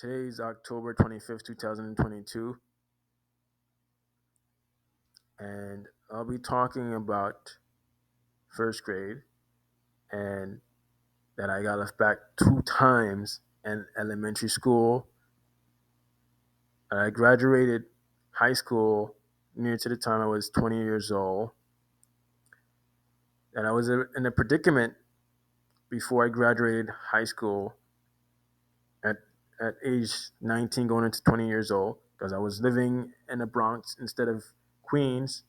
Today is October 25th, 2022, and I'll be talking about first grade and that I got left back two times in elementary school. I graduated high school near to the time I was 20 years old, and I was in a predicament before I graduated high school at, at age 19 going into 20 years old because I was living in the Bronx instead of Queens,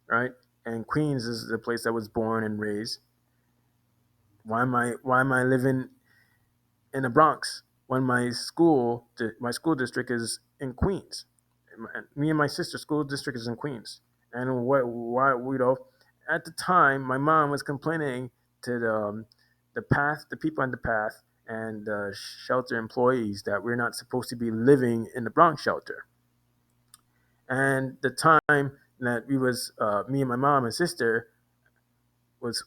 right? And Queens is the place I was born and raised. Why am I living in the Bronx when my school district is in Queens? Me and my sister's school district is in Queens. And what why at the time my mom was complaining to the people on the path and the shelter employees that we're not supposed to be living in the Bronx shelter. And the time that we was me and my mom and sister was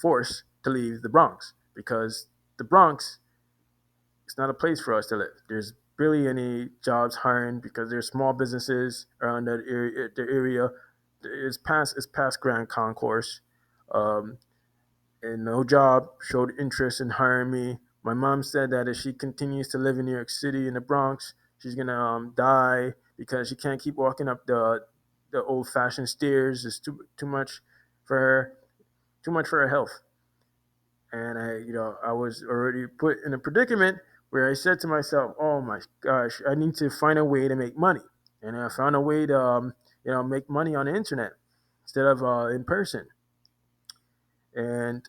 forced to leave the Bronx because the Bronx is not a place for us to live. There's barely any jobs hiring because there's small businesses around that area. The area is past Grand Concourse, um, and no job showed interest in hiring me. My mom said that if she continues to live in New York City in the Bronx, she's gonna die because she can't keep walking up the old fashioned stairs. It's too much for her, too much for her health. And I was already put in a predicament where I said to myself, "Oh my gosh, I need to find a way to make money." And I found a way to, make money on the internet instead of in person. And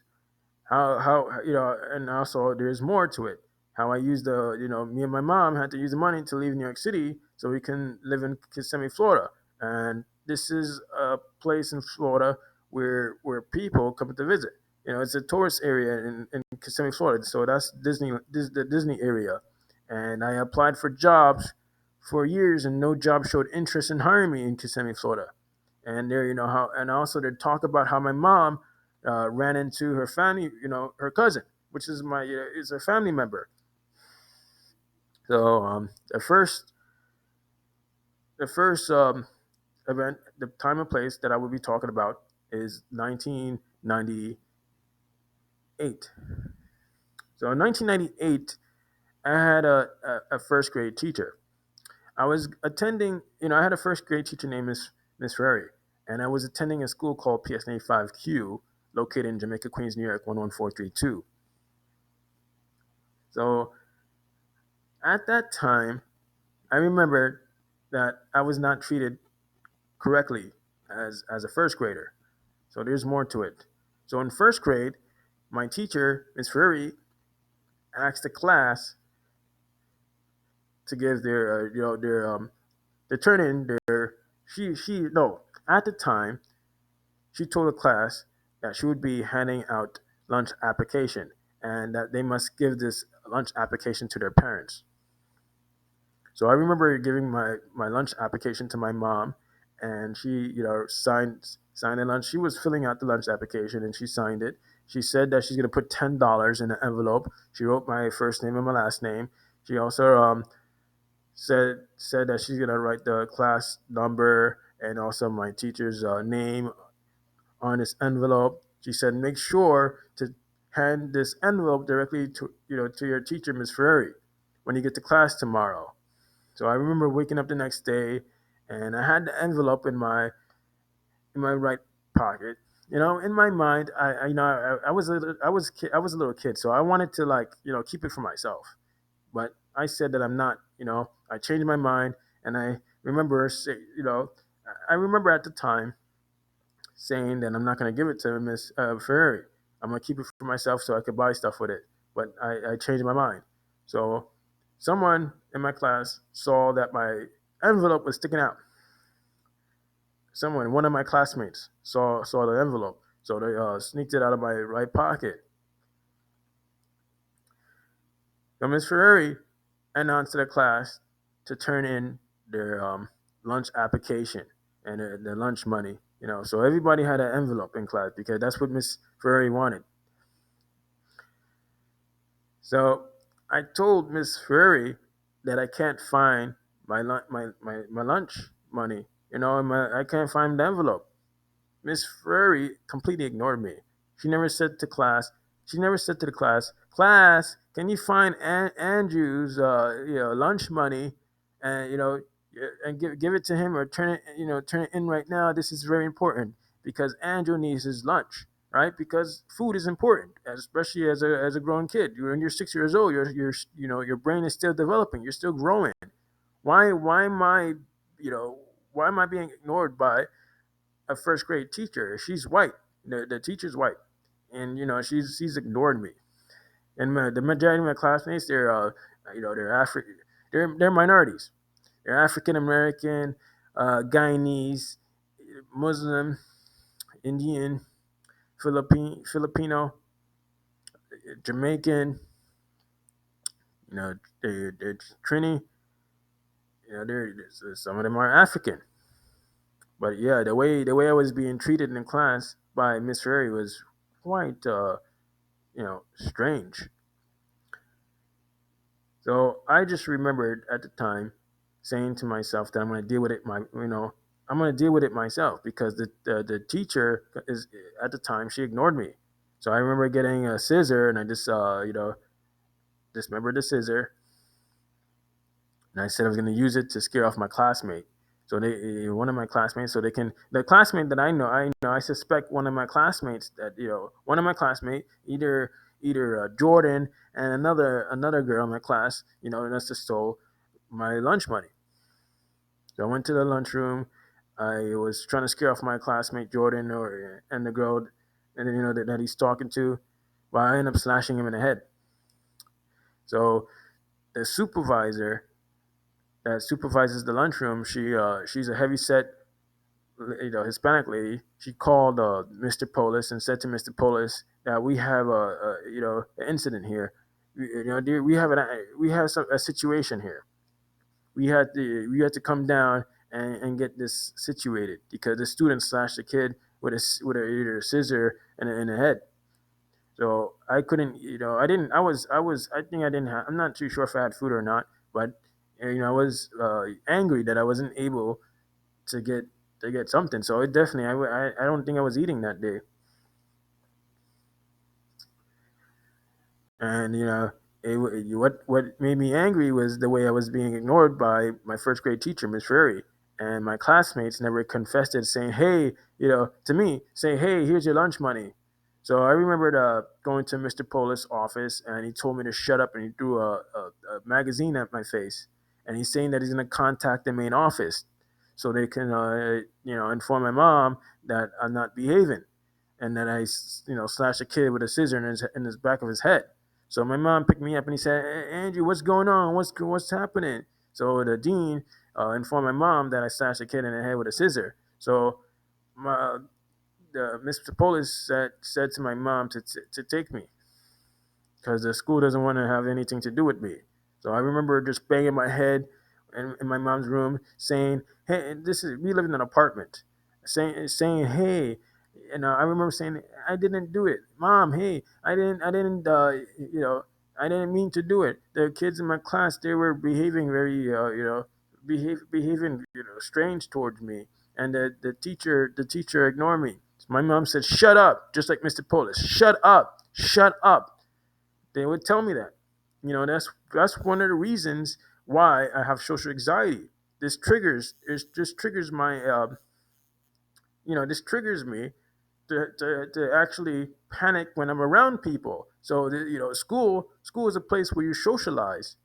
and also there's more to it. How I used me and my mom had to use the money to leave New York City so we can live in Kissimmee, Florida. And this is a place in Florida where people come to visit. It's a tourist area in Kissimmee, Florida. So that's the Disney area. And I applied for jobs for years, and no job showed interest in hiring me in Kissimmee, Florida. And and also they talk about how my mom ran into her family, her cousin, which is is a family member. So the first event, the time and place that I will be talking about is 1998. So in 1998, I had a first grade teacher. I was attending, I had a first grade teacher named Miss Ferry, and I was attending a school called PSNA 5Q, located in Jamaica, Queens, New York, 11432. So at that time, I remember that I was not treated correctly as a first grader. So there's more to it. So in first grade, my teacher, Miss Ferry, asked the class to give to turn in their she no at the time she told the class that she would be handing out lunch application and that they must give this lunch application to their parents. So I remember giving my lunch application to my mom, and she, signed the lunch. She was filling out the lunch application, and she signed it. She said that she's gonna put $10 in the envelope. She wrote my first name and my last name. She also said that she's gonna write the class number and also my teacher's name on this envelope. She said, make sure to hand this envelope directly to your teacher, Miss Ferrari, when you get to class tomorrow. So I remember waking up the next day, and I had the envelope in my right pocket. In my mind, I was I was a little kid, so I wanted to keep it for myself. But I said that I'm not. I changed my mind, and I remember, I remember at the time saying that I'm not going to give it to Miss Ferrari. I'm going to keep it for myself so I could buy stuff with it. But I changed my mind. So someone in my class saw that my envelope was sticking out. One of my classmates, saw the envelope, so they sneaked it out of my right pocket. So Miss Ferrari announced to the class to turn in their lunch application and their lunch money. So everybody had an envelope in class because that's what Miss Ferrari wanted. So I told Miss Ferry that I can't find my lunch money. I can't find the envelope. Miss Ferry completely ignored me. She never said to class. She never said to the class, can you find Andrew's lunch money, and and give it to him, or turn it in right now. This is very important because Andrew needs his lunch, right? Because food is important, especially as a grown kid. When you're 6 years old, your brain is still developing. You're still growing. Why am I you know why am I being ignored by a first grade teacher? She's white. The teacher's white, and she's ignored me. And the majority of my classmates, they're African, they're minorities. They're African American, Guyanese, Muslim, Indian, Filipino, Jamaican. They're Trini. Some of them are African. But yeah, the way I was being treated in class by Miss Ferry was quite strange. So I just remembered at the time saying to myself that I'm going to deal with it myself, because the teacher is at the time, she ignored me. So I remember getting a scissor, and I just dismembered the scissor, and I said I was going to use it to scare off my classmate. So one of my classmates, so they can the classmate that I suspect one of my classmates, one of my classmate, either Jordan, and another girl in my class, and that's just stole my lunch money. So I went to the lunchroom. I was trying to scare off my classmate Jordan, and the girl, and that he's talking to, but I ended up slashing him in the head. So the supervisor that supervises the lunchroom, she's a heavy set, Hispanic lady. She called Mr. Polis and said to Mr. Polis that we have an incident here. We have a situation here. We had to come down and get this situated, because the student slashed the kid with either a scissor in the head. So I couldn't, I didn't, I think I didn't have, I'm not too sure if I had food or not, but I was angry that I wasn't able to get something. So it definitely, I don't think I was eating that day. And what made me angry was the way I was being ignored by my first grade teacher, Miss Ferry, and my classmates never confessed it, saying, "Hey, to me, saying, hey, here's your lunch money." So I remembered going to Mr. Polis' office, and he told me to shut up, and he threw a magazine at my face, and he's saying that he's going to contact the main office so they can inform my mom that I'm not behaving, and that I slashed a kid with a scissor in his back of his head. So my mom picked me up, and he said, Andrew, what's going on? What's happening?" So the dean informed my mom that I slashed a kid in the head with a scissor. So my Mr. Polis said to my mom to take me, because the school doesn't want to have anything to do with me. So I remember just banging my head in my mom's room, saying, "Hey, we live in an apartment," saying, "Hey," and I remember saying, "I didn't do it, Mom. Hey, I didn't mean to do it. The kids in my class, they were behaving very, behaving, strange towards me, and the teacher ignored me." So my mom said, "Shut up," just like Mr. Polis. "Shut up, shut up." They would tell me that. That's one of the reasons why I have social anxiety. This triggers my this triggers me to actually panic when I'm around people. So school is a place where you socialize,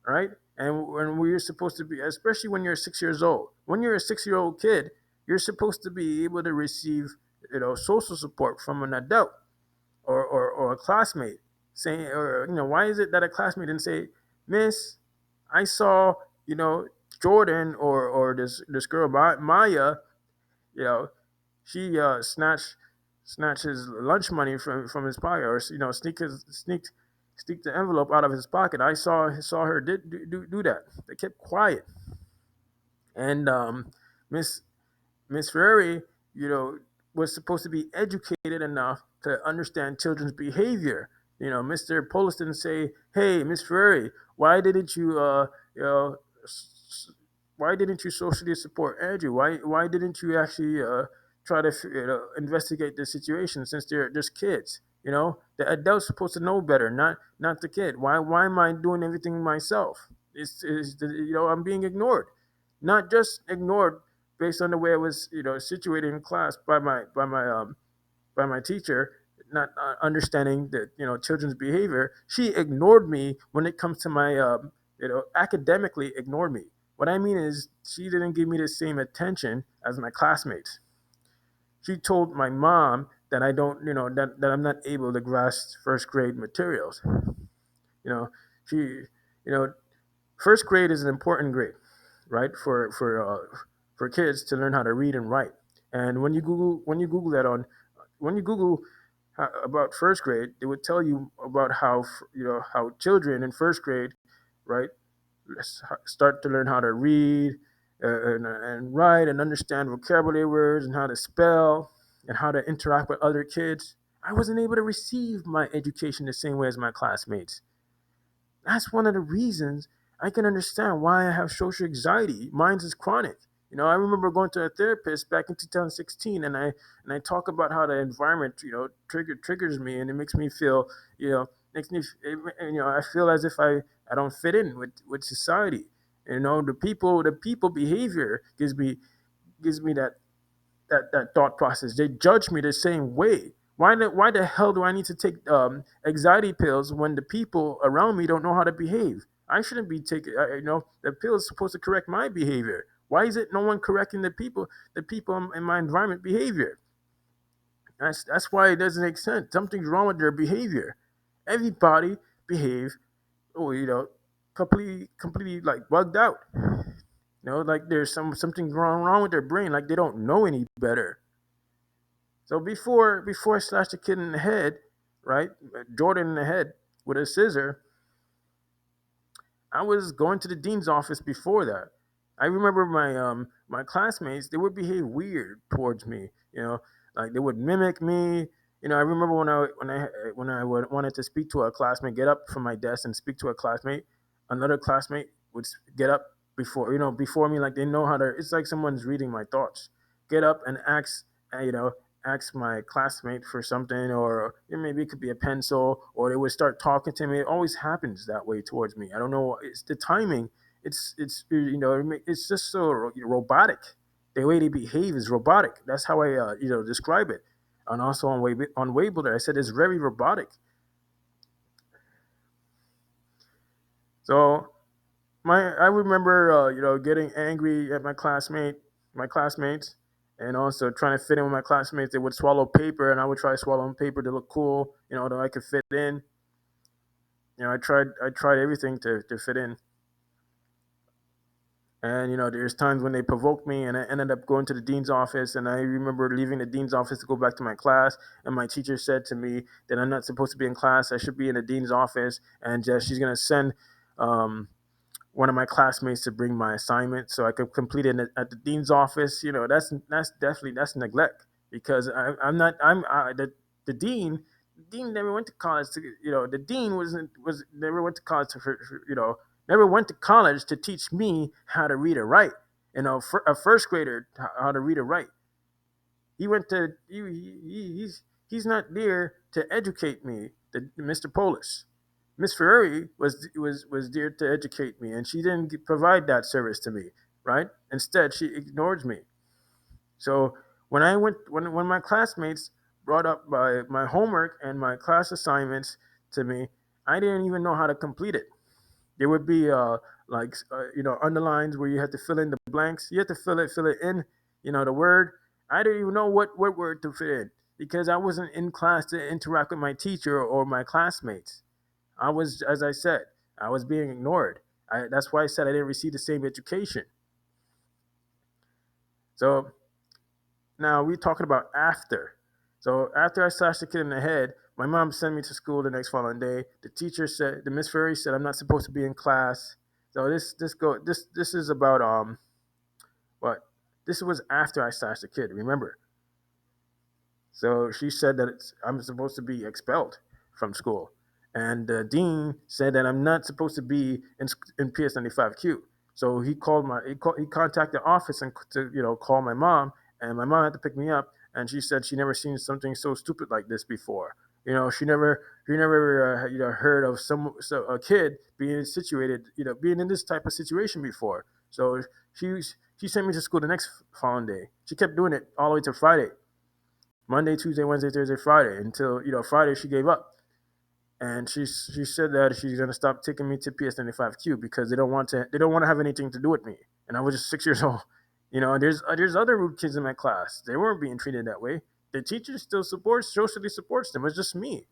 right? And where you're supposed to be, especially when you're 6 years old. When you're a 6-year-old kid, you're supposed to be able to receive social support from an adult, or a classmate, saying, or why is it that a classmate didn't say, "Miss, I saw you know Jordan, or this girl Maya, you know she snatched his lunch money from his pocket, or sneaked the envelope out of his pocket. I saw her do that." They kept quiet, and Miss Miss Ferrari, you know, was supposed to be educated enough to understand children's behavior. Mr. Polis didn't say, "Hey, Miss Ferrari, why didn't you, you know, why didn't you socially support Andrew? Why didn't you actually try to investigate the situation since they're just kids? The adult's supposed to know better, not the kid. Why am I doing everything myself? I'm being ignored, not just ignored based on the way I was situated in class by my teacher, not understanding that children's behavior. She ignored me when it comes to my academically ignored me. What I mean is she didn't give me the same attention as my classmates. She told my mom that I don't you know that I'm not able to grasp first grade materials. You know, she you know First grade is an important grade, right? For kids to learn how to read and write. And when you Google that on when you Google about first grade, it would tell you about how children in first grade, right, start to learn how to read and write and understand vocabulary words and how to spell and how to interact with other kids. I wasn't able to receive my education the same way as my classmates. That's one of the reasons I can understand why I have social anxiety. Mine is chronic. I remember going to a therapist back in 2016, and I talk about how the environment, triggers me, and it makes me feel, makes me, I feel as if I don't fit in with society. The people behavior gives me that thought process. They judge me the same way. Why the hell do I need to take anxiety pills when the people around me don't know how to behave? I shouldn't be taking. The pill is supposed to correct my behavior. Why is it no one correcting the people in my environment behavior? That's why it doesn't make sense. Something's wrong with their behavior. Everybody behave, oh, completely like bugged out. Like there's something wrong with their brain. Like they don't know any better. So before I slashed a kid in the head, right, Jordan in the head with a scissor, I was going to the dean's office before that. I remember my classmates, they would behave weird towards me. Like they would mimic me. I remember when I wanted to speak to a classmate, get up from my desk and speak to a classmate. Another classmate would get up before me, like they know how to. It's like someone's reading my thoughts. Get up and ask my classmate for something, or maybe it could be a pencil, or they would start talking to me. It always happens that way towards me. I don't know. It's the timing. It's just so robotic. The way they behave is robotic. That's how I describe it. And also on Weibo, I said it's very robotic. So I remember getting angry at my classmates, and also trying to fit in with my classmates. They would swallow paper, and I would try swallowing paper to look cool, that I could fit in. I tried everything to fit in. And there's times when they provoked me, and I ended up going to the dean's office. And I remember leaving the dean's office to go back to my class, and my teacher said to me that I'm not supposed to be in class. I should be in the dean's office, and she's gonna send um, one of my classmates to bring my assignment so I could complete it at the dean's office. That's neglect, because I'm not I'm the dean. The dean never went to college. The dean was never went to college never went to college to teach me how to read or write. A first grader how to read or write. He went to he's not there to educate me. Mr. Polis. Miss Ferrari was there to educate me, and she didn't provide that service to me. Right? Instead, she ignored me. So when my classmates brought up my homework and my class assignments to me, I didn't even know how to complete it. There would be underlines where you had to fill in the blanks. You had to fill it in. The word. I didn't even know what word to fit in, because I wasn't in class to interact with my teacher or my classmates. I was, as I said, I was being ignored. That's why I said I didn't receive the same education. So now we're talking about after. So after I slashed the kid in the head, my mom sent me to school the next following day. The Miss Ferry said I'm not supposed to be in class. So this is about what this was after I slashed the kid. Remember? So she said that I'm supposed to be expelled from school. and the dean said that I'm not supposed to be in PS95Q. So he contacted the office and to call my mom, and my mom had to pick me up, and she said she never seen something so stupid like this before. She never heard of a kid being situated, being in this type of situation before. So she sent me to school the next following day. She kept doing it all the way to Friday, Monday, Tuesday, Wednesday, Thursday, Friday, until Friday she gave up, and she said that she's gonna stop taking me to PS95Q because they don't want to have anything to do with me. And I was just 6 years old. And there's other rude kids in my class. They weren't being treated that way. The teacher still socially supports them. It's just me.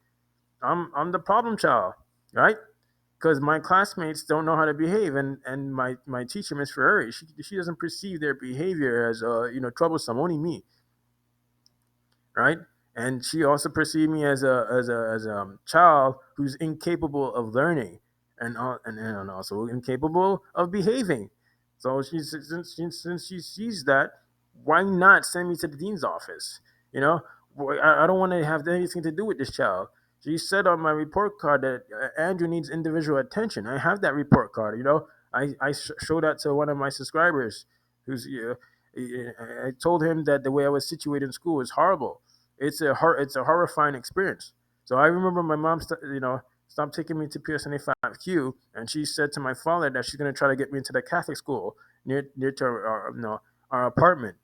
I'm the problem child, right? Because my classmates don't know how to behave, and my teacher, Miss Ferrari, she doesn't perceive their behavior as troublesome. Only me, right? And she also perceived me as a child who's incapable of learning, and also incapable of behaving. So since she sees that, why not send me to the dean's office? You know, I don't want to have anything to do with this child. She said on my report card that Andrew needs individual attention. I have that report card. I showed that to one of my subscribers, who's I told him that the way I was situated in school is horrible. It's a horrifying experience. So I remember my mom, stopped taking me to PSNA5Q, and she said to my father that she's going to try to get me into the Catholic school near to our apartment.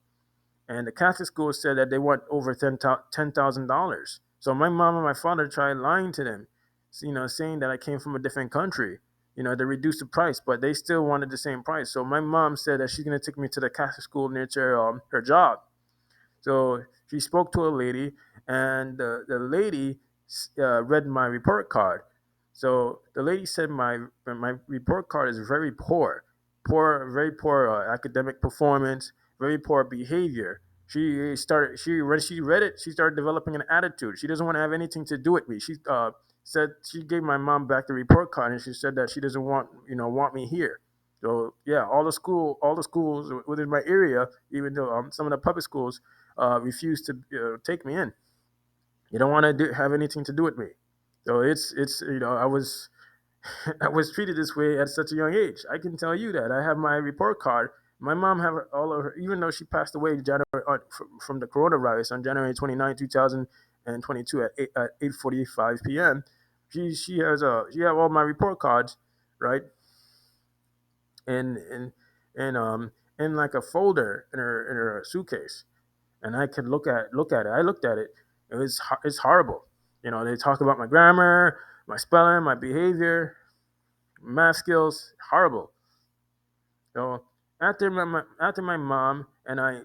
And the Catholic school said that they want over $10,000. So my mom and my father tried lying to them, saying that I came from a different country. They reduced the price, but they still wanted the same price. So my mom said that she's going to take me to the Catholic school near to her job. So she spoke to a lady, and the lady read my report card. So the lady said my report card is very very poor academic performance, very poor behavior. When she read it, she started developing an attitude. She doesn't want to have anything to do with me. She said she gave my mom back the report card, and she said that she doesn't want me here. So yeah, all the schools within my area, even though some of the public schools refuse to take me in. You don't want to have anything to do with me. So it's I was I was treated this way at such a young age. I can tell you that I have my report card. My mom have all of her, even though she passed away from the coronavirus on January 29, 2022 at 8:45 p.m. She have all my report cards, right? And in like a folder in her suitcase, and I could look at it. I looked at it. It's horrible. They talk about my grammar, my spelling, my behavior, math skills. Horrible. So after my mom and I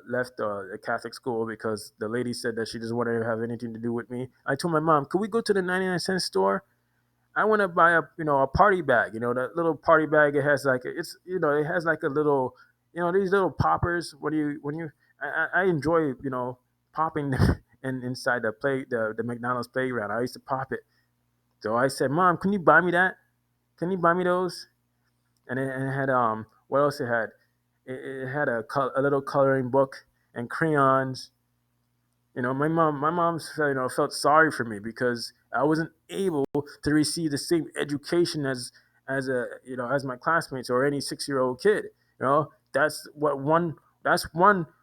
left the Catholic school because the lady said that she doesn't want to have anything to do with me, I told my mom, "Could we go to the 99-cent store? I want to buy a party bag. That little party bag. It has like it has like a little, these little poppers. I enjoy popping inside the McDonald's playground. I used to pop it. So I said, Mom, can you buy me that? Can you buy me those? And it had what else it had? It had a little coloring book and crayons. My mom felt sorry for me because I wasn't able to receive the same education as my classmates or any 6-year old kid. That's one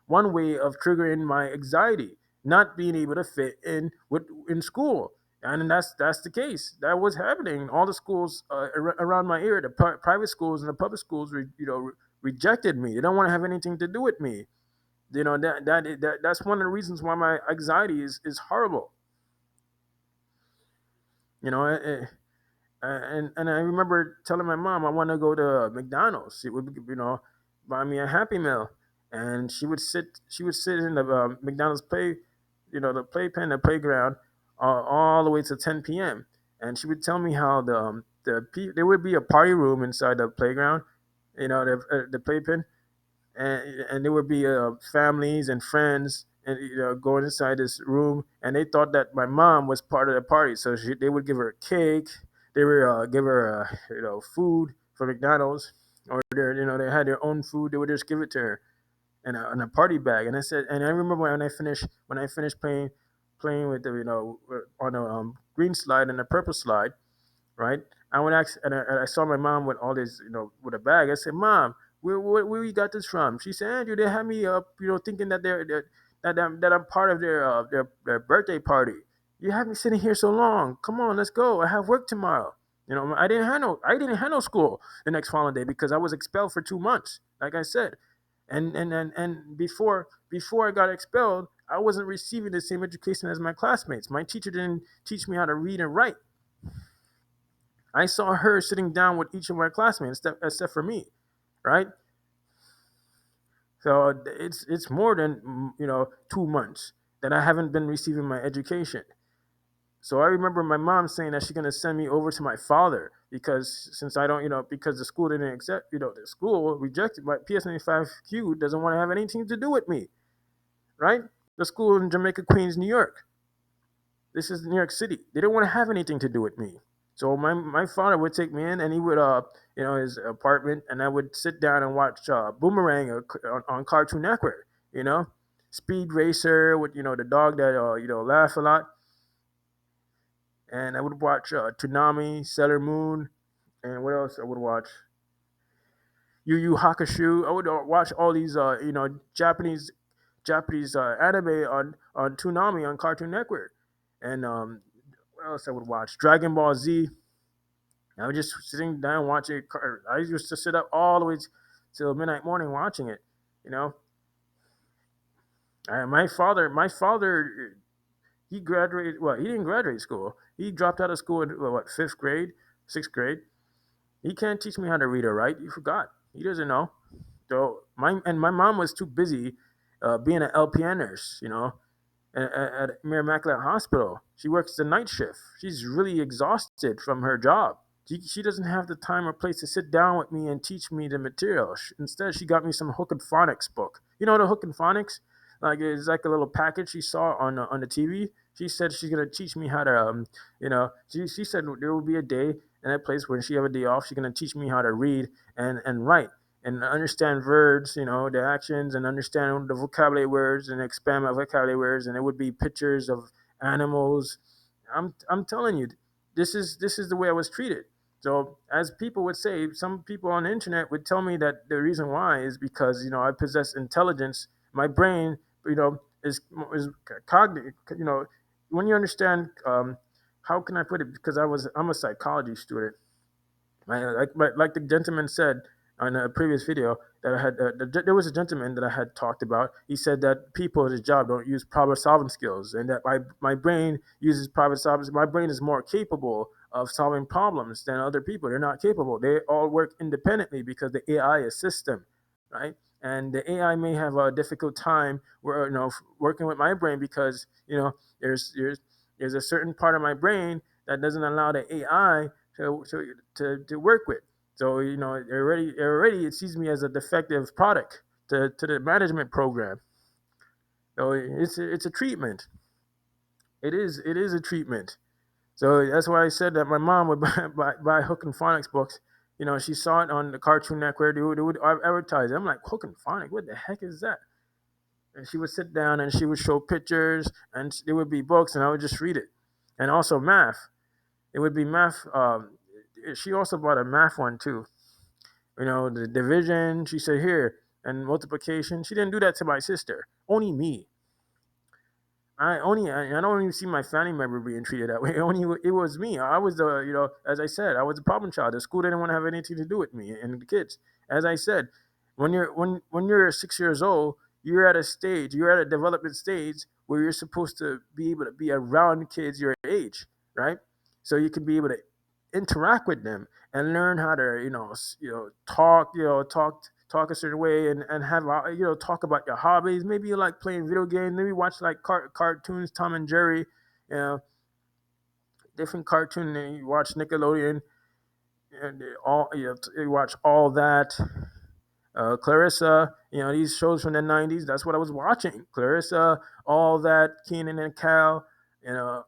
way of triggering my anxiety, not being able to fit in school. And that's the case. That was happening. All the schools around my area, the private schools and the public schools, rejected me. They don't want to have anything to do with me. That's one of the reasons why my anxiety is horrible. You know, and I remember telling my mom I want to go to McDonald's. She would buy me a Happy Meal, and she would sit in the McDonald's the playpen, the playground, all the way to 10 p.m. And she would tell me how there would be a party room inside the playground, the playpen, and there would be families and friends and going inside this room, and they thought that my mom was part of the party, so they would give her a cake, they would give her food from McDonald's, or they had their own food, they would just give it to her in a party bag. And I remember when I finished playing playing with the on a green slide and a purple slide, right? I would ask, and I saw my mom with all this, with a bag. I said, "Mom, where you got this from?" She said, "Andrew, they had me up, thinking that that I'm part of their birthday party. You have me sitting here so long. Come on, let's go. I have work tomorrow." I didn't have no school the next following day because I was expelled for 2 months. Like I said, and before I got expelled, I wasn't receiving the same education as my classmates. My teacher didn't teach me how to read and write. I saw her sitting down with each of my classmates, except for me, right? So it's more than 2 months that I haven't been receiving my education. So I remember my mom saying that she's gonna send me over to my father because since I don't, because the school didn't accept, the school rejected my PS95Q doesn't want to have anything to do with me, right? The school in Jamaica, Queens, New York. This is New York City. They don't want to have anything to do with me. So my father would take me in, and he would his apartment, and I would sit down and watch Boomerang on Cartoon Network. You know, Speed Racer with the dog that laugh a lot, and I would watch Toonami, Sailor Moon, and what else I would watch? Yu Yu Hakusho. I would watch all these Japanese anime on Toonami on Cartoon Network, and what else I would watch? Dragon Ball Z. I was just sitting down watching. I used to sit up all the way till midnight morning watching it. You know, my father, he graduated. Well, he didn't graduate school. He dropped out of school in what, fifth grade, sixth grade. He can't teach me how to read or write. He forgot. He doesn't know. So my mom was too busy being an LPN nurse. At Immaculate Hospital. She works the night shift. She's really exhausted from her job. She doesn't have the time or place to sit down with me and teach me the material. Instead, she got me some Hook and Phonics book. You know the Hook and Phonics? Like it's like a little package she saw on the TV. She said she's gonna teach me how to, she said there will be a day and a place when she have a day off. She's gonna teach me how to read and write and understand verbs, the actions, and understand the vocabulary words and expand my vocabulary words. And it would be pictures of animals. I'm telling you, this is the way I was treated. So as people would say, some people on the internet would tell me that the reason why is because I possess intelligence. My brain, is cognitive. When you understand, how can I put it? Because I'm a psychology student. Like the gentleman said on a previous video that I had, there was a gentleman that I had talked about. He said that people at his job don't use problem solving skills, and that my brain uses problem solving. My brain is more capable of solving problems than other people. They're not capable. They all work independently because the AI assists them, right? And the AI may have a difficult time working with my brain because there's a certain part of my brain that doesn't allow the AI to work with. So already it sees me as a defective product to the management program. So it's a treatment. It is a treatment. So that's why I said that my mom would buy Hook and Phonics books. She saw it on the Cartoon Network. They would advertise it. I'm like, Hook and Phonics, what the heck is that? And she would sit down and she would show pictures, and there would be books, and I would just read it. And also math. It would be math. She also bought a math one too. The division. She said here, and multiplication. She didn't do that to my sister. Only me. I don't even see my family member being treated that way. Only it was me. I was the as I said, I was the problem child. The school didn't want to have anything to do with me and the kids. As I said, when you're 6 years old, you're at a development stage where you're supposed to be able to be around kids your age, right? So you can be able to interact with them and learn how to talk, talk a certain way, and have talk about your hobbies. Maybe you like playing video games. Maybe watch like cartoons, Tom and Jerry, you know different cartoon. And you watch Nickelodeon, and you watch all that. Clarissa, these shows from the '90s. That's what I was watching. Clarissa, all that, Keenan and Cal, you know,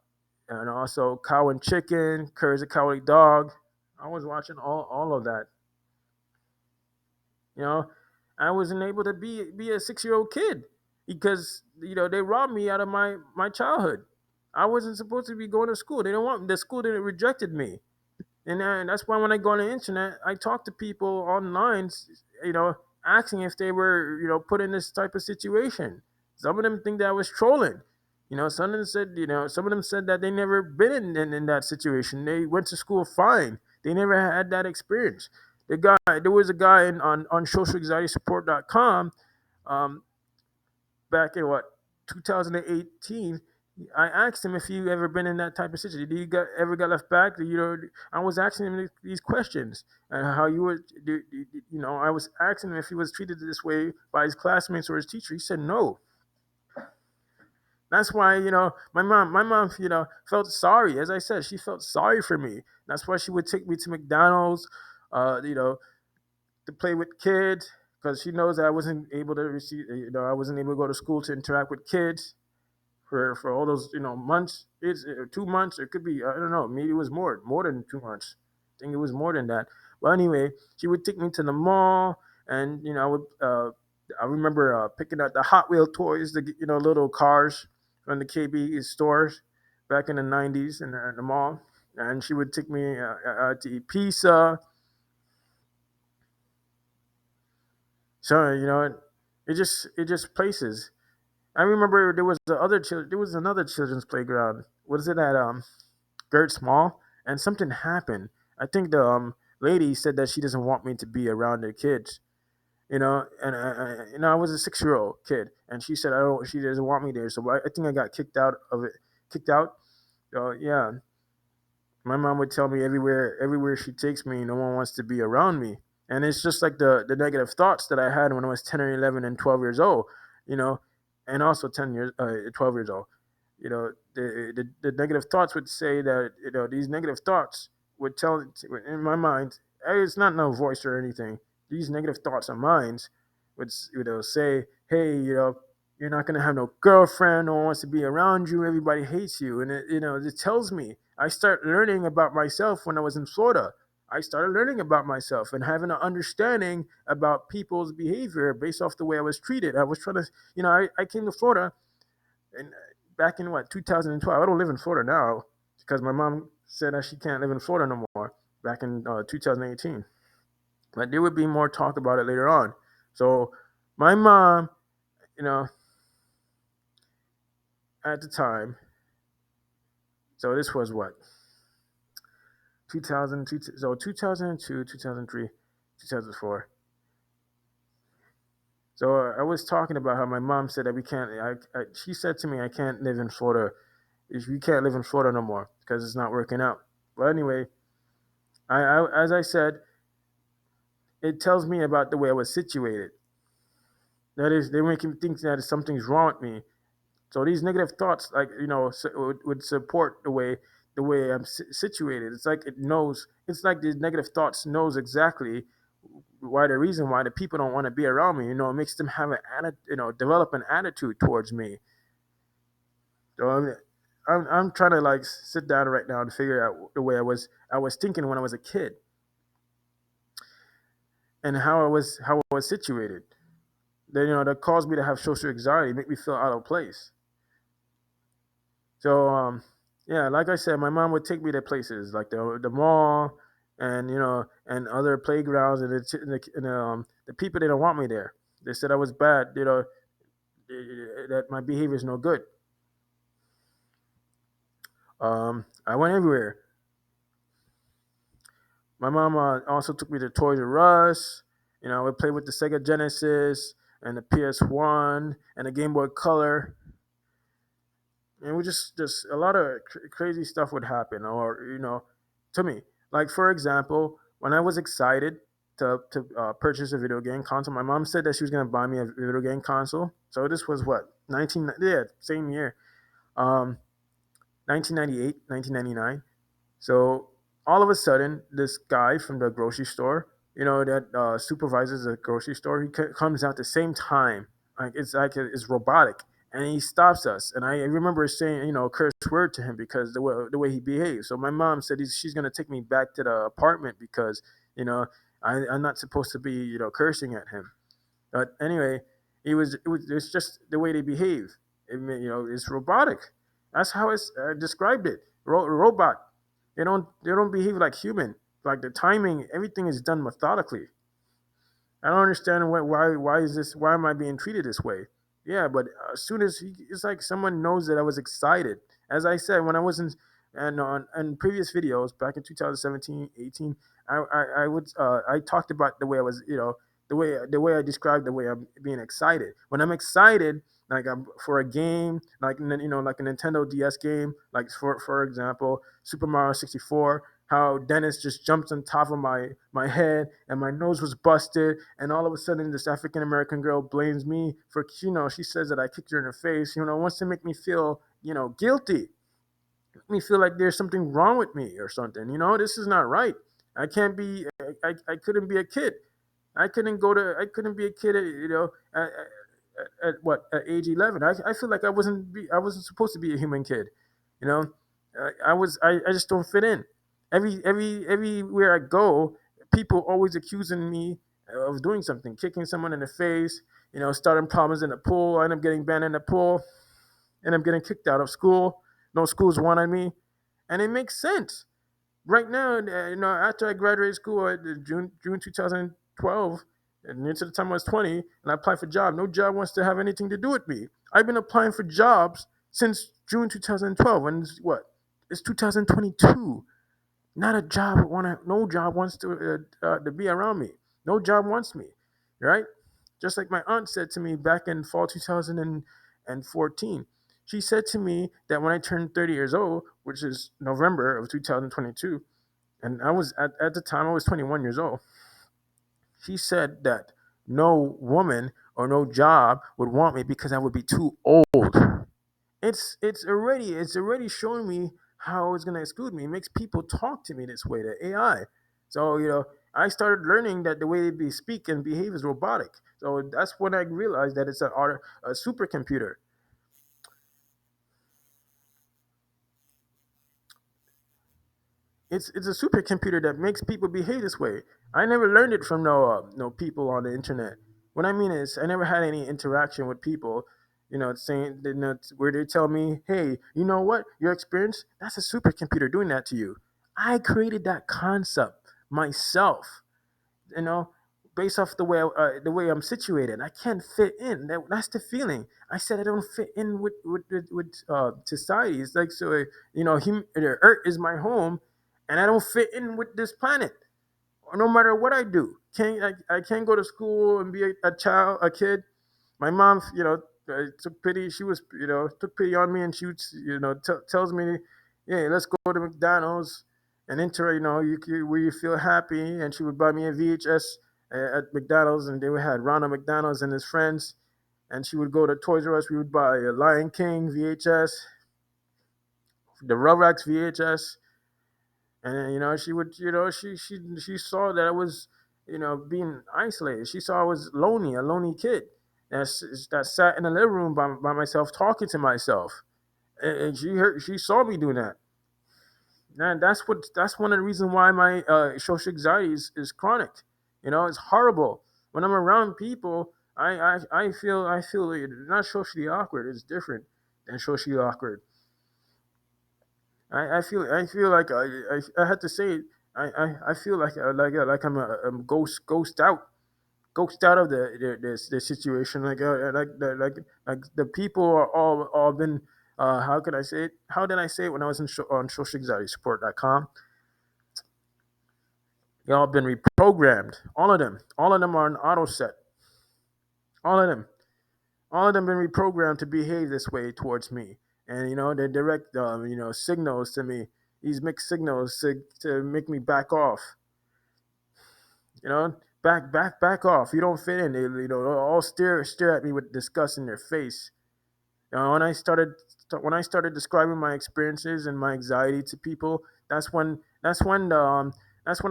and also Cow and Chicken, Courage the Cowardly Dog. I was watching all of that. You know, I wasn't able to be a 6-year old kid because they robbed me out of my childhood. I wasn't supposed to be going to school. They don't want the school didn't rejected me. And that's why when I go on the internet, I talk to people online, you know, asking if they were, put in this type of situation. Some of them think that I was trolling. Some of them said that they never been in that situation. They went to school fine. They never had that experience. There was a guy on socialanxietysupport.com, um, back in what 2018. I asked him if he ever been in that type of situation. Did he ever got left back? I was asking him these questions and how you would I was asking him if he was treated this way by his classmates or his teacher. He said no. That's why my mom felt sorry. As I said, she felt sorry for me. That's why she would take me to McDonald's, uh, you know, to play with kids because she knows that I wasn't able to receive. I wasn't able to go to school to interact with kids for all those months. It's 2 months. It could be, I don't know. Maybe it was more than 2 months. I think it was more than that. But anyway, she would take me to the mall, and I would. I remember picking out the Hot Wheel toys, the little cars from the KB stores back in the '90s in the mall, and she would take me to eat pizza. So it just places. I remember there was another children's playground. Was it at Gertz Mall? And something happened. I think the lady said that she doesn't want me to be around the kids. And I was a 6 year old kid, and she said I don't. She doesn't want me there. So I think I got kicked out of it. Kicked out. So yeah, my mom would tell me everywhere she takes me, no one wants to be around me. And it's just like the negative thoughts that I had when I was 10 or 11 and 12 years old, you know, and also 12 years old. The negative thoughts would say that, these negative thoughts would tell in my mind, hey, it's not no voice or anything. These negative thoughts of mine would, say, hey, you're not gonna have no girlfriend. No one wants to be around you. Everybody hates you, and it tells me. I start learning about myself when I was in Florida. I started learning about myself and having an understanding about people's behavior based off the way I was treated. I was trying to, I came to Florida and back in what 2012. I don't live in Florida now because my mom said that she can't live in Florida no more. Back in 2018, but there would be more talk about it later on. So my mom, you know, at the time. So this was what 2000, so 2002, 2003, 2004. So I was talking about how my mom said that we can't. She said to me, "I can't live in Florida. If we can't live in Florida no more because it's not working out." But anyway, as I said, it tells me about the way I was situated. That is, they make me think that something's wrong with me. So these negative thoughts, like would support the way I'm situated. It's like it knows. It's like these negative thoughts knows exactly why the reason why the people don't want to be around me. It makes them have develop an attitude towards me. So I'm trying to like sit down right now and figure out the way I was thinking when I was a kid and how I was situated. That caused me to have social anxiety, make me feel out of place. So yeah, like I said, my mom would take me to places like the mall and and other playgrounds, and the people they don't want me there. They said I was bad, that my behavior is no good. I went everywhere. My mom also took me to Toys R Us. I would play with the Sega Genesis and the PS1 and the Game Boy Color, and we just a lot of crazy stuff would happen, or to me. Like for example, when I was excited to purchase a video game console, my mom said that she was gonna buy me a video game console. So this was what same year, um, 1998, 1999. So all of a sudden, this guy from the grocery store, that supervises the grocery store, he comes out the same time. It's robotic, and he stops us. And I remember saying, a curse word to him because the way he behaves. So my mom said she's gonna take me back to the apartment because you know I'm not supposed to be cursing at him. But anyway, it's just the way they behave. It's robotic. That's how I described it. Robot. They don't behave like human. Like the timing, everything is done methodically. I don't understand why is this why am I being treated this way? Yeah, but as soon as it's like someone knows that I was excited. As I said when I was in and on previous videos back in 2017, 18, I talked about the way I was, the way I described the way I'm being excited. When I'm excited, like I'm for a game, like like a Nintendo DS game, like for example, Super Mario 64, how Dennis just jumped on top of my head and my nose was busted, and all of a sudden this African American girl blames me for, she says that I kicked her in the face, wants to make me feel, guilty, make me feel like there's something wrong with me or something. This is not right. I can't be. I couldn't be a kid. I couldn't be a kid at, at what, at age 11. I feel like I wasn't supposed to be a human kid. You know, I just don't fit in. Everywhere I go, people always accusing me of doing something, kicking someone in the face. Starting problems in the pool. I end up getting banned in the pool, and I'm getting kicked out of school. No schools wanted me, and it makes sense right now. After I graduated school at June 2012, and into the time I was 20, and I applied for a job, no job wants to have anything to do with me. I've been applying for jobs since June 2012, and it's what? It's 2022. Not a job no job wants to be around me. No job wants me, right? Just like my aunt said to me back in fall 2014. She said to me that when I turned 30 years old, which is November of 2022, and I was at the time I was 21 years old. She said that no woman or no job would want me because I would be too old. It's already showing me how it's gonna exclude me. It makes people talk to me this way, the AI. So I started learning that the way they speak and behave is robotic. So that's when I realized that it's a supercomputer. It's a supercomputer that makes people behave this way. I never learned it from no people on the internet. What I mean is, I never had any interaction with people, saying where they tell me, "Hey, you know what? Your experience, that's a supercomputer doing that to you." I created that concept myself, you know, based off the way I'm situated. I can't fit in. That's the feeling. I said I don't fit in with society. It's like so, the Earth is my home, and I don't fit in with this planet. No matter what I do, I can't go to school and be a kid. My mom, took pity. She was, took pity on me, and she would, tells me, "Yeah, let's go to McDonald's and enter, where you feel happy." And she would buy me a VHS at McDonald's, and they would had Ronald McDonald's and his friends. And she would go to Toys R Us. We would buy a Lion King VHS, the Rugrats VHS, and she would, she saw that I was, being isolated. She saw I was lonely, a lonely kid that sat in the living room by myself talking to myself, and she saw me doing that. And that's one of the reasons why my social anxiety is chronic. It's horrible when I'm around people. I feel not socially awkward. It's different than socially awkward. I feel like I had to say it. I feel like I'm ghost out of the situation. Like the people are all been. How could I say it? How did I say it when I was on socialanxietysupport.com? They all been reprogrammed. All of them. All of them are an auto set. All of them. All of them been reprogrammed to behave this way towards me. And they direct signals to me. These mixed signals to make me back off. You know, back off. You don't fit in. They all stare at me with disgust in their face. When I started describing my experiences and my anxiety to people, that's when I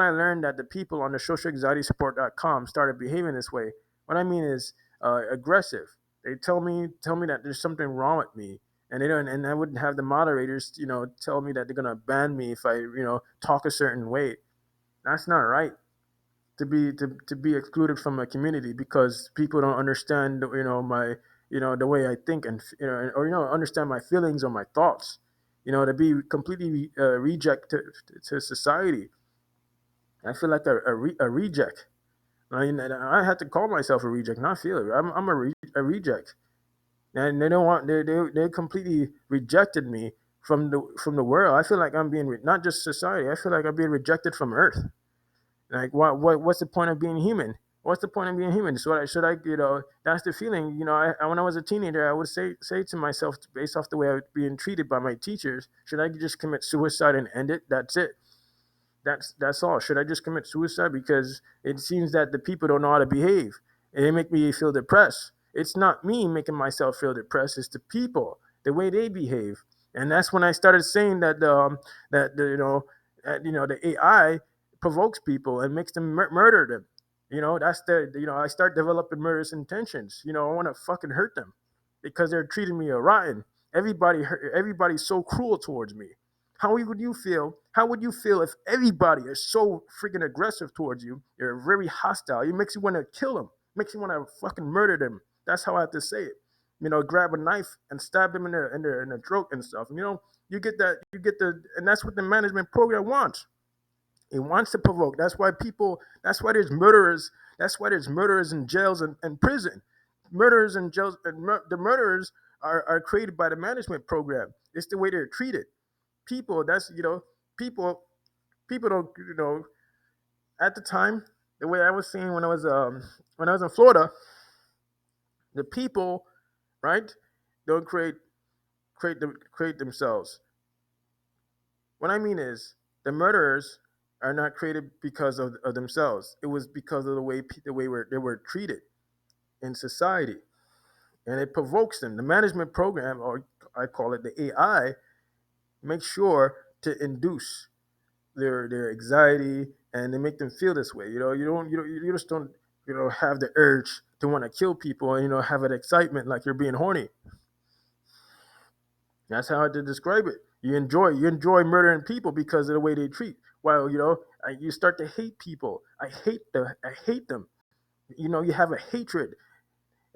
learned that the people on the socialanxietysupport.com started behaving this way. What I mean is aggressive. They tell me that there's something wrong with me, and they don't. And I wouldn't have the moderators, tell me that they're gonna ban me if I, talk a certain way. That's not right to be excluded from a community because people don't understand, the way I think, and or understand my feelings or my thoughts. To be completely reject to society. I feel like a reject. I mean, and I had to call myself a reject, not feel it. I'm a reject, and they don't want they completely rejected me from the world. I feel like I'm being not just society. I feel like I'm being rejected from Earth. Like, what's the point of being human? What's the point of being human? So should I, that's the feeling. When I was a teenager, I would say to myself, based off the way I was being treated by my teachers, should I just commit suicide and end it? That's it. That's all. Should I just commit suicide? Because it seems that the people don't know how to behave, and they make me feel depressed. It's not me making myself feel depressed. It's the people, the way they behave, and that's when I started saying that the AI provokes people and makes them murder them. That's I start developing murderous intentions. I want to fucking hurt them because they're treating me rotten. Everybody's so cruel towards me. How would you feel? How would you feel if everybody is so freaking aggressive towards you? They're very hostile. It makes you want to kill them. Makes you want to fucking murder them. That's how I have to say it. Grab a knife and stab them in the throat and stuff. You get that. You get and that's what the management program wants. It wants to provoke. That's why people. That's why there's murderers. That's why there's murderers in jails and prison. Murderers in jails. And the murderers are created by the management program. It's the way they're treated. People. That's people. People don't. At the time, the way I was seeing when I was in Florida, the people, right, don't create themselves. What I mean is, the murderers are not created because of themselves. It was because of the way they were treated in society, and it provokes them. The management program, or I call it the AI, makes sure to induce their anxiety, and they make them feel this way. You just don't have the urge to want to kill people, and have an excitement like you're being horny. That's how I had to describe it. You enjoy murdering people because of the way they treat. While you start to hate people. I hate them. You have a hatred,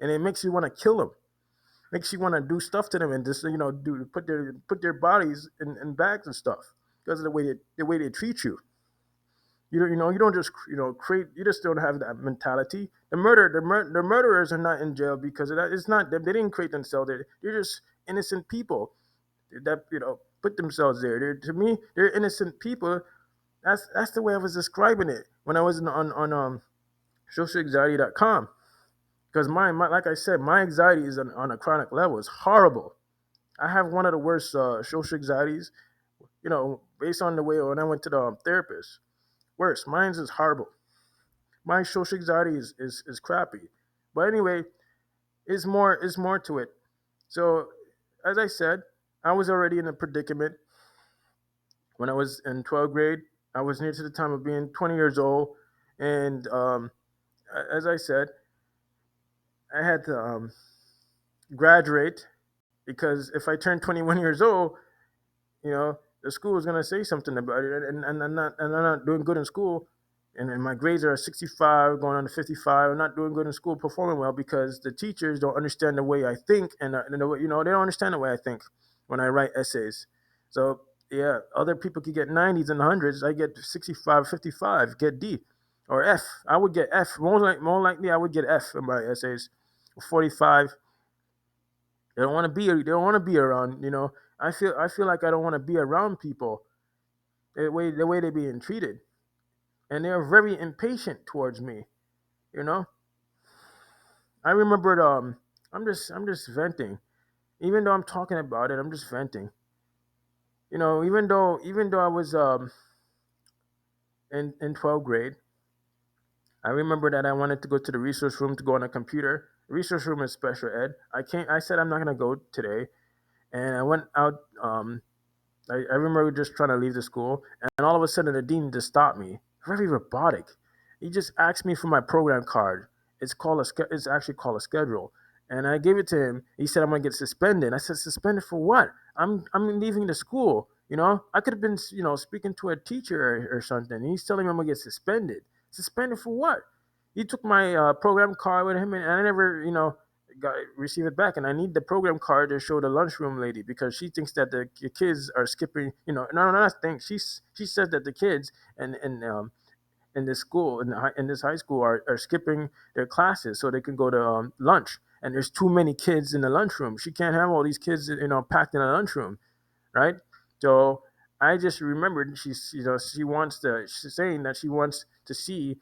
and it makes you want to kill them. Makes you want to do stuff to them, and just do put their bodies in bags and stuff because of the way they treat you. You don't just create. You just don't have that mentality. The murderers are not in jail because of that. It's not them. They didn't create themselves. They're just innocent people that put themselves there. To me, they're innocent people. That's the way I was describing it when I was on socialanxiety.com. Because my like I said, my anxiety is on a chronic level. It's horrible. I have one of the worst social anxieties. Based on the way when I went to the therapist. Worse, mine's is horrible. My social anxiety is crappy. But anyway, it's more to it. So as I said, I was already in a predicament when I was in 12th grade. I was near to the time of being 20 years old, and as I said, I had to graduate because if I turned 21 years old, the school is gonna say something about it, and I'm not doing good in school, and my grades are 65, going on to 55. I'm not doing good in school, performing well because the teachers don't understand the way I think, and the way, they don't understand the way I think when I write essays. So yeah, other people could get 90s and hundreds. I get 65, 55, get D or F. I would get F. More likely, I would get F in my essays. 45. They don't want to be. They don't want to be around. I feel like I don't want to be around people the way they're being treated, and they're very impatient towards me. You know, I remembered. I'm just venting. Even though I'm talking about it, I'm just venting. Even though I was in 12th grade, I remember that I wanted to go to the resource room to go on a computer. Resource room is special ed. I said I'm not gonna go today, and I went out. I remember just trying to leave the school, and all of a sudden the dean just stopped me. Very robotic. He just asked me for my program card. It's actually called a schedule, and I gave it to him. He said I'm gonna get suspended. I said suspended for what? I'm leaving the school. I could have been speaking to a teacher or something. He's telling me I'm gonna get suspended. Suspended for what? He took my program card with him, and I never receive it back, and I need the program card to show the lunchroom lady because she thinks that the kids are skipping. No, not think. She says that the kids in this school in this high school are skipping their classes so they can go to lunch. And there's too many kids in the lunchroom. She can't have all these kids packed in the lunchroom, right? So I just remembered she's saying that she wants to see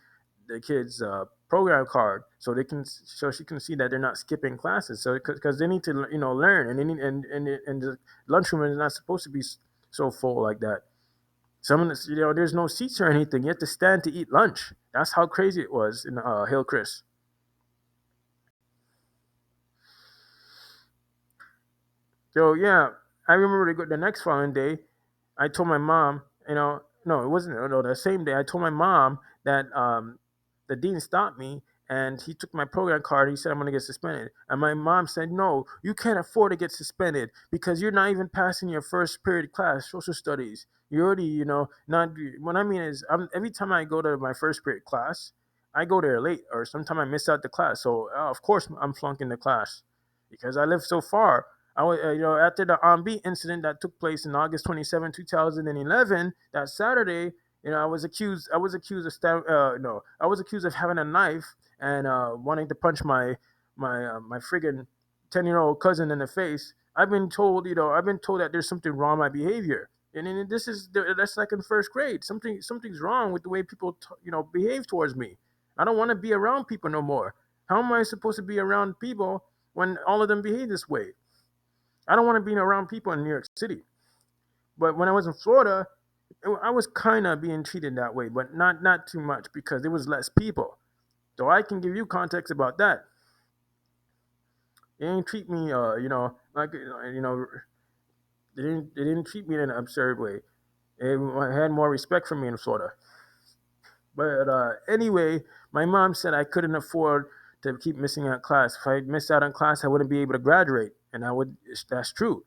the kids' program card so she can see that they're not skipping classes. So because they need to learn, and they need and the lunchroom is not supposed to be so full like that. Some of this, there's no seats or anything. You have to stand to eat lunch. That's how crazy it was in Hillcrest. So yeah, I remember the next following day, I told my mom, no, it wasn't. No, the same day, I told my mom that the dean stopped me and he took my program card. He said I'm going to get suspended, and my mom said, "No, you can't afford to get suspended because you're not even passing your first period class, social studies. You already, not. What I mean is, every time I go to my first period class, I go there late, or sometimes I miss out the class. So of course I'm flunking the class because I live so far. I was, after the Ambi incident that took place in August 27, 2011, that Saturday, I was accused of no, I was accused of having a knife and wanting to punch my friggin' 10-year-old cousin in the face. I've been told that there's something wrong with my behavior. And that's like in first grade. Something's wrong with the way people behave towards me. I don't want to be around people no more. How am I supposed to be around people when all of them behave this way? I don't want to be around people in New York City. But when I was in Florida, I was kind of being treated that way, but not too much because there was less people. So I can give you context about that. They didn't treat me, like they didn't treat me in an absurd way. They had more respect for me in Florida. But anyway, my mom said I couldn't afford to keep missing out class. If I missed out on class, I wouldn't be able to graduate, and I would. That's true.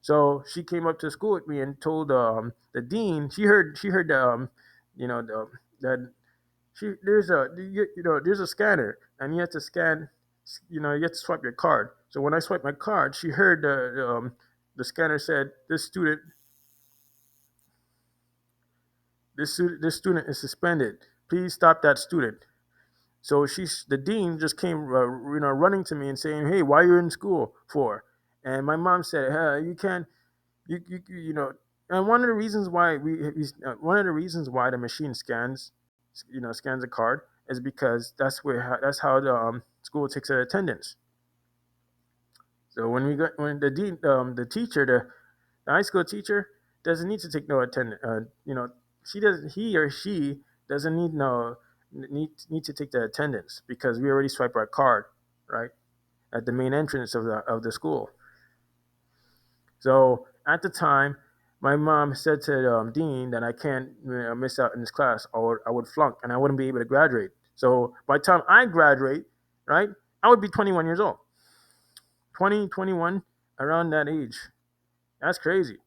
So she came up to school with me and told the dean. She heard that there's a scanner and you have to scan. You have to swipe your card. So when I swiped my card, she heard the scanner said this student is suspended. Please stop that student. So the dean just came running to me and saying, "Hey, why are you in school for?" And my mom said, "You can't you know." And one of the reasons why one of the reasons why the machine scans a card is because that's how the school takes their attendance. So when the teacher, the high school teacher doesn't need to take no attendance. She doesn't. He or she doesn't need to take the attendance because we already swipe our card, right, at the main entrance of the school. So at the time, my mom said to the dean that I can't miss out in this class or I would flunk and I wouldn't be able to graduate. So by the time I graduate, right, I would be 21 years old. 20, 21, around that age. That's crazy.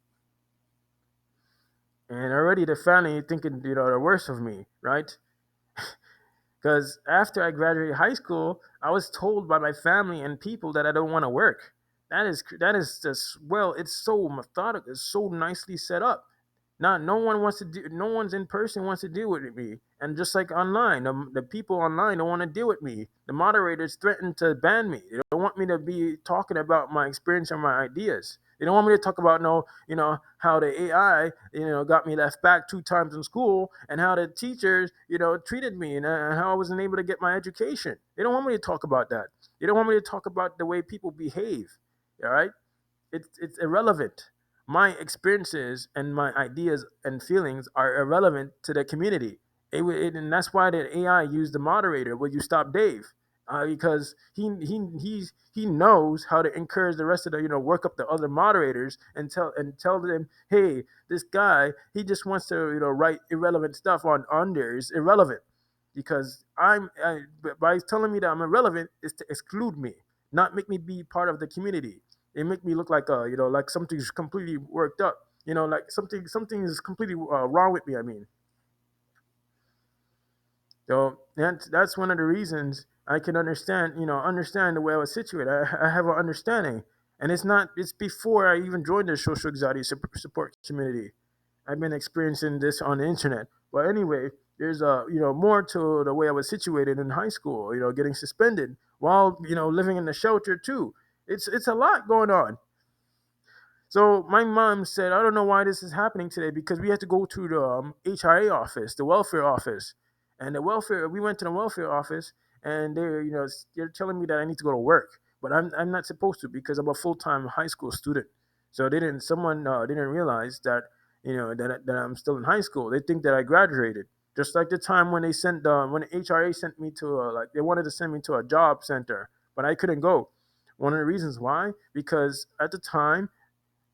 And already the family thinking the worst of me, right? Because after I graduated high school, I was told by my family and people that I don't want to work. That is just, well, it's so methodical, it's so nicely set up. Not no one wants to do. No one's in person wants to deal with me. And just like online, the people online don't want to deal with me. The moderators threaten to ban me. They don't want me to be talking about my experience or my ideas. They don't want me to talk about how the AI got me left back 2 times in school and how the teachers treated me and how I wasn't able to get my education. They don't want me to talk about that. They don't want me to talk about the way people behave. All right, it's irrelevant. My experiences and my ideas and feelings are irrelevant to the community. And that's why the AI used the moderator. Would you stop Dave? Because he knows how to encourage the rest of the work up the other moderators and tell them, hey, this guy he just wants to write irrelevant stuff on there is irrelevant because by telling me that I'm irrelevant is to exclude me, not make me be part of the community. It make me look like like something's completely worked up. Like something is completely wrong with me. I mean, so That's one of the reasons I can understand the way I was situated. I have an understanding, and it's before I even joined the social anxiety support community. I've been experiencing this on the internet. But anyway, there's more to the way I was situated in high school. Getting suspended while living in the shelter too. It's a lot going on. So my mom said, I don't know why this is happening today because we had to go to the HRA office, the welfare office, and the welfare. We went to the welfare office, and they're telling me that I need to go to work, but I'm not supposed to because I'm a full time high school student. So they didn't. Someone didn't realize that that I'm still in high school. They think that I graduated. Just like the time when when the HRA sent me to like they wanted to send me to a job center, but I couldn't go. One of the reasons why, because at the time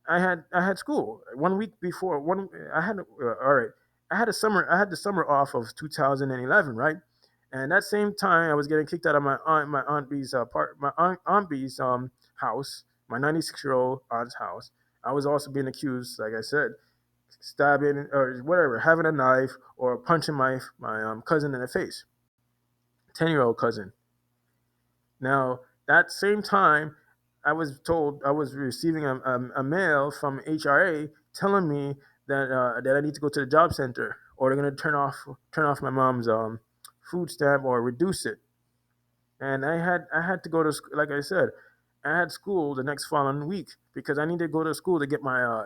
I had school 1 week before. All right. I had the summer off of 2011, right? And that same time I was getting kicked out of my aunt B's aunt B's house, my 96-year-old aunt's house. I was also being accused, like I said, stabbing or whatever, having a knife or punching my cousin in the face, 10-year-old cousin. Now, that same time, I was told I was receiving a mail from HRA telling me that I need to go to the job center or they're going to turn off my mom's food stamp or reduce it. And I had to go to like I said, I had school the next following week because I needed to go to school to get my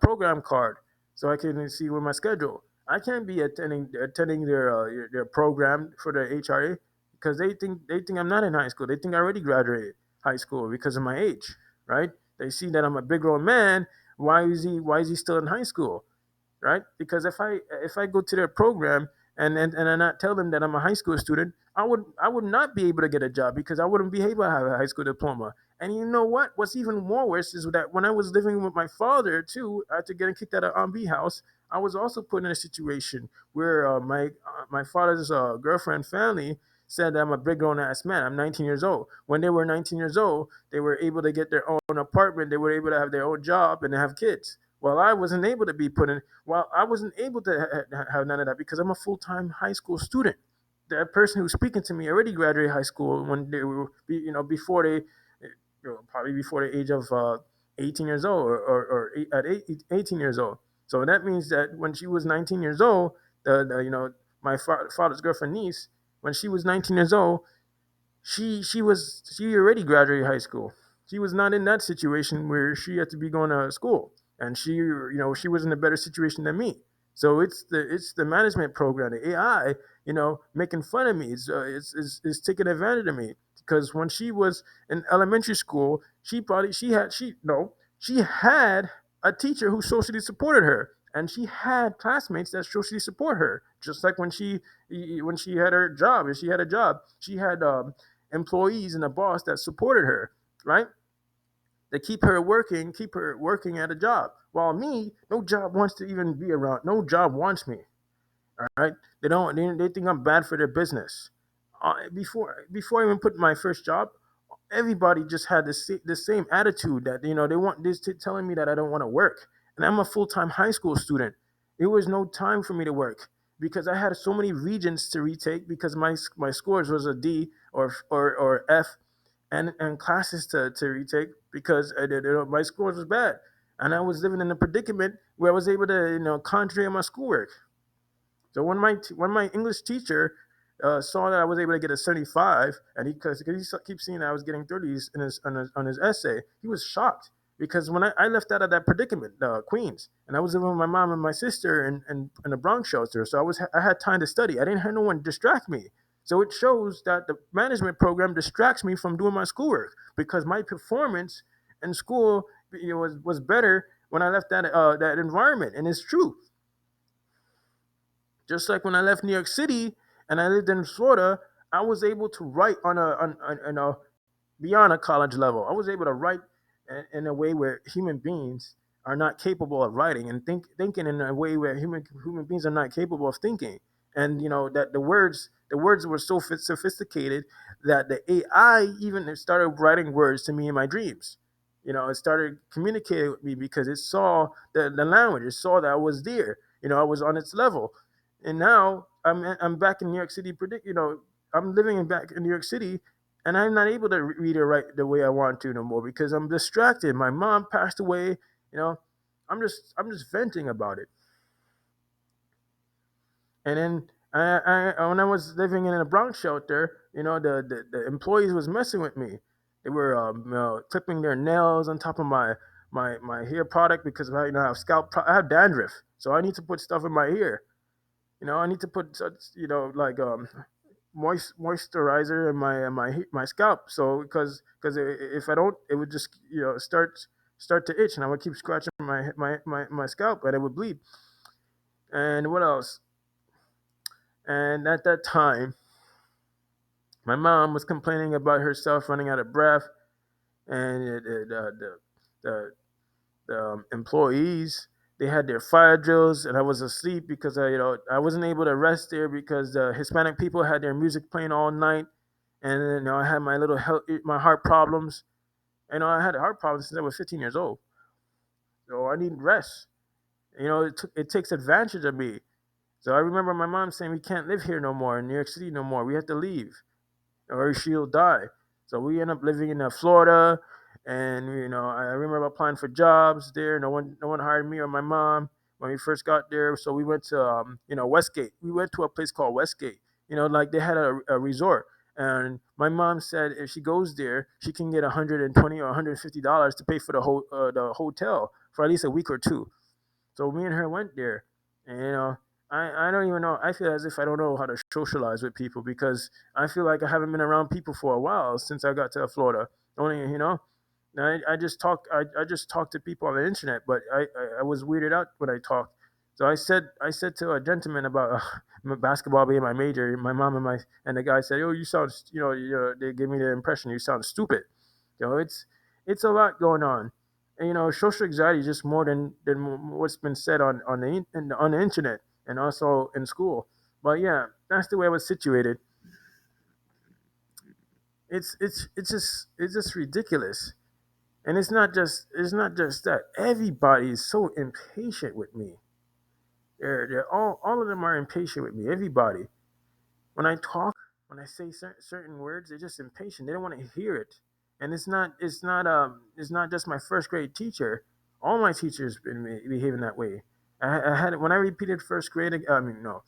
program card so I can see where my schedule. I can't be attending their program for the HRA because they think I'm not in high school. They think I already graduated high school because of my age, right? They see that I'm a big grown man. Why is he still in high school? Right? Because if I go to their program and I not tell them that I'm a high school student, I would not be able to get a job because I wouldn't be able to have a high school diploma. And you know what? What's even more worse is that when I was living with my father too, after getting kicked out of B house, I was also put in a situation where my father's girlfriend family said that I'm a big grown ass man. I'm 19 years old. When they were 19 years old, they were able to get their own apartment. They were able to have their own job and have kids. Well, I wasn't able to be put in. Well, I wasn't able to have none of that because I'm a full time high school student. That person who's speaking to me already graduated high school when they were, before probably before the age of 18 years old or at 18 years old. So that means that when she was 19 years old, my father's girlfriend niece, when she was 19 years old, she already graduated high school. She was not in that situation where she had to be going to school, and she was in a better situation than me. So it's the management program, the AI, making fun of me. It's taking advantage of me because when she was in elementary school, she had a teacher who socially supported her, and she had classmates that socially support her. Just like when she had her job, if she had a job, she had employees and a boss that supported her, right? They keep her working at a job. While me, no job wants to even be around. No job wants me. All right, they don't. They think I'm bad for their business. Before I even put my first job, everybody just had the same attitude that they want this telling me that I don't want to work, and I'm a full time high school student. It was no time for me to work because I had so many regions to retake because my scores was a D or F, and classes to retake because my scores was bad, and I was living in a predicament where I was able to concentrate on my schoolwork. So when my English teacher saw that I was able to get a 75, and because he keeps seeing that I was getting 30s on his essay, he was shocked because when I left out of that predicament, Queens, and I was living with my mom and my sister in a Bronx shelter, so I had time to study. I didn't have no one distract me. So it shows that the management program distracts me from doing my schoolwork because my performance in school was better when I left that environment, and it's true. Just like when I left New York City and I lived in Florida, I was able to write on a beyond a college level. I was able to write in a way where human beings are not capable of writing and thinking in a way where human beings are not capable of thinking. And that the words were so sophisticated that the AI even started writing words to me in my dreams. It started communicating with me because it saw the language. It saw that I was there. I was on its level. And now I'm back in New York City. I'm living back in New York City, and I'm not able to read or write the way I want to no more because I'm distracted. My mom passed away. You know, I'm just venting about it. And then when I was living in a Bronx shelter, the employees was messing with me. They were clipping their nails on top of my hair product because I have I have dandruff, so I need to put stuff in my hair. I need to put like moisturizer in my scalp. So because if I don't, it would just start to itch, and I would keep scratching my scalp, and it would bleed. And what else? And at that time, my mom was complaining about herself running out of breath, and the employees, they had their fire drills, and I was asleep because I wasn't able to rest there because the Hispanic people had their music playing all night, and then, I had my little my heart problems. I had heart problems since I was 15 years old, so I need rest. It takes advantage of me. So I remember my mom saying, "We can't live here no more in New York City no more. We have to leave, or she'll die." So we end up living in Florida, and I remember applying for jobs there. No one hired me or my mom when we first got there. So we went to Westgate. We went to a place called Westgate. Like they had a resort, and my mom said if she goes there, she can get $120 or $150 to pay for the hotel for at least a week or two. So me and her went there, and I don't even know. I feel as if I don't know how to socialize with people because I feel like I haven't been around people for a while since I got to Florida. Only I just talk to people on the internet, but I was weirded out when I talked. So I said to a gentleman about basketball being my major. My mom and the guy said, "Oh, you sound they gave me the impression you sound stupid." It's a lot going on. And, social anxiety is just more than what's been said on the internet and also in school. But yeah, that's the way I was situated. It's just ridiculous. And it's not just that. Everybody is so impatient with me. They're all of them are impatient with me. Everybody. When I talk, when I say certain words, they're just impatient. They don't want to hear it. And it's not just my first grade teacher. All my teachers been behaving that way. I had when I repeated first grade. I mean, no,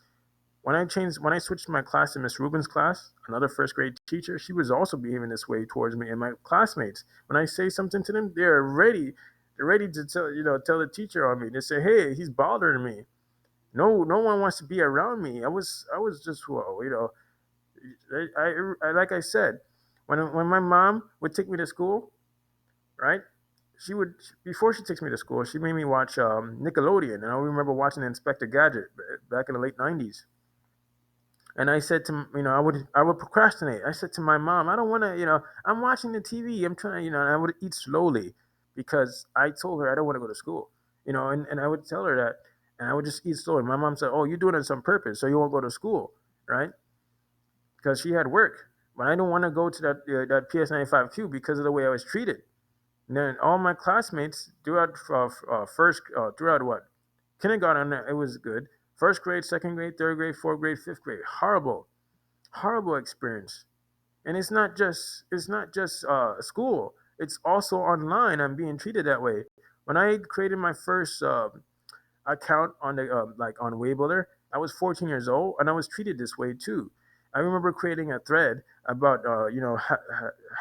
when I switched my class to Miss Rubin's class, another first grade teacher, she was also behaving this way towards me and my classmates. When I say something to them, they're ready to tell the teacher on me. They say, "Hey, he's bothering me." No one wants to be around me. I was just well, like I said, when my mom would take me to school, right? She would before she takes me to school, she made me watch Nickelodeon, and I remember watching Inspector Gadget back in the late 90s. And I said to I would procrastinate. I said to my mom, I don't want to, I'm watching the TV. I'm trying, and I would eat slowly because I told her I don't want to go to school, and I would tell her that, and I would just eat slowly. My mom said, "Oh, you're doing it on purpose, so you won't go to school, right?" Because she had work. But I didn't want to go to that PS95Q because of the way I was treated. And then all my classmates throughout what kindergarten, it was good. First grade, second grade, third grade, fourth grade, fifth grade, horrible, horrible experience. And it's not just school. It's also online. I'm being treated that way. When I created my first account on the like on Weibuller, I was 14 years old, and I was treated this way too. I remember creating a thread about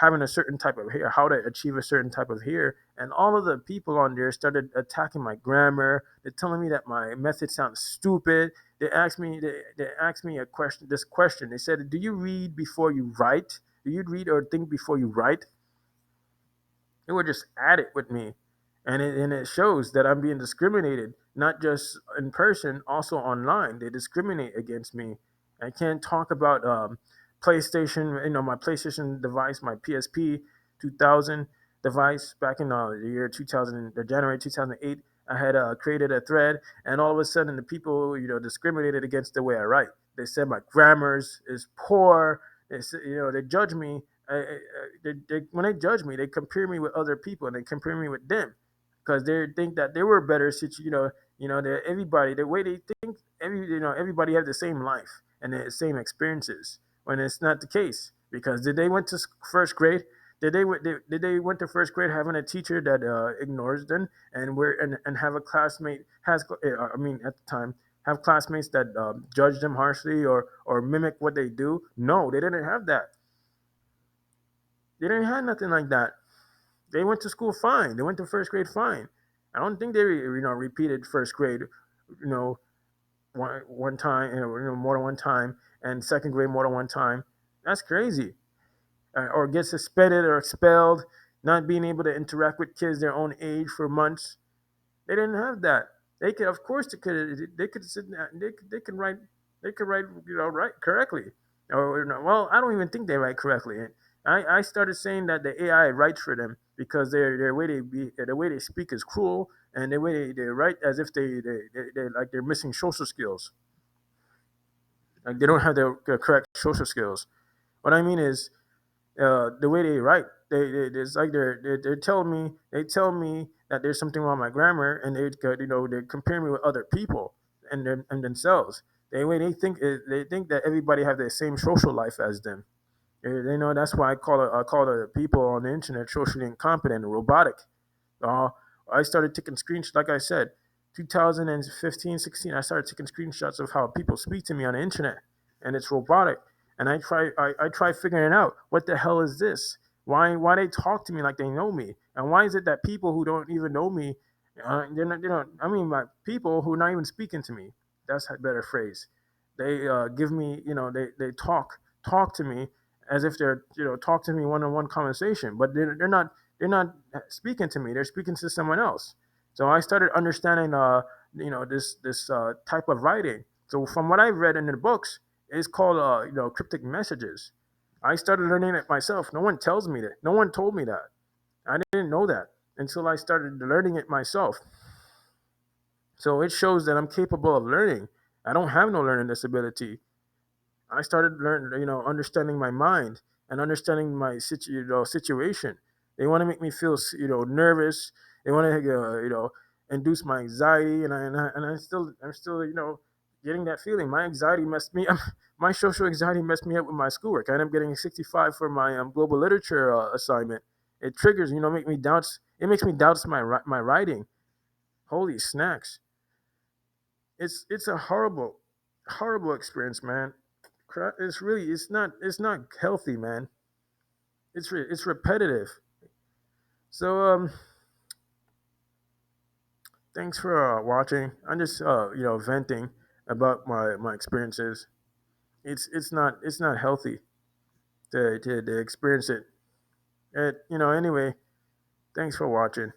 having a certain type of hair, how to achieve a certain type of hair, and all of the people on there started attacking my grammar. They're telling me that my method sounds stupid. They asked me a question. This question, they said, "Do you read before you write? Do you read or think before you write?" They were just at it with me, and it shows that I'm being discriminated, not just in person, also online. They discriminate against me. I can't talk about PlayStation, my PlayStation device, my PSP 2000 device back in the year 2000, the January 2008. I had created a thread, and all of a sudden, the people discriminated against the way I write. They said my grammar is poor. They judge me. When they judge me, they compare me with other people and they compare me with them because they think that they were better. Everybody, the way they think, everybody have the same life and the same experiences. When it's not the case, because did they went to first grade? Did they went to first grade having a teacher that ignores them, and have a classmate has I mean at the time have classmates that judge them harshly or mimic what they do? No, they didn't have that. They didn't have nothing like that. They went to school fine. They went to first grade fine. I don't think they repeated first grade, you know, one time, more than one time, and second grade more than one time. That's crazy. Or get suspended or expelled, not being able to interact with kids their own age for months. They didn't have that. They could, of course, they could sit down, they could write, write correctly. Well, I don't even think they write correctly. I started saying that the AI writes for them because their way they speak is cruel, and the way they write as if they like they're missing social skills. Like they don't have the correct social skills. What I mean is the way they write. It's like they tell me that there's something wrong with my grammar, and they compare me with other people and themselves. The way they think that everybody have the same social life as them. They know that's why I call the people on the internet socially incompetent and robotic. Uh, I started taking screenshots, like I said, 2015, 16. I started taking screenshots of how people speak to me on the internet, and it's robotic. And I try figuring out what the hell is this? Why they talk to me like they know me, and why is it that people who don't even know me, I mean, my people who are not even speaking to me. That's a better phrase. They give me, they talk to me as if they're, talk to me one on one conversation, but they're not speaking to me. They're speaking to someone else. So I started understanding, this type of writing. So from what I've read in the books, it's called, cryptic messages. I started learning it myself. No one tells me that. No one told me that. I didn't know that until I started learning it myself. So it shows that I'm capable of learning. I don't have no learning disability. I started learning, understanding my mind and understanding my situation. They want to make me feel, nervous. They want to, induce my anxiety, I'm still, getting that feeling. My anxiety messed me up. My social anxiety messed me up with my schoolwork. I ended up getting a 65 for my global literature assignment. It triggers, make me doubts. It makes me doubts my writing. Holy snacks! It's a horrible experience, man. It's not healthy, man. It's repetitive. So thanks for watching. I'm just venting about my experiences. It's not healthy to experience it. Anyway, thanks for watching.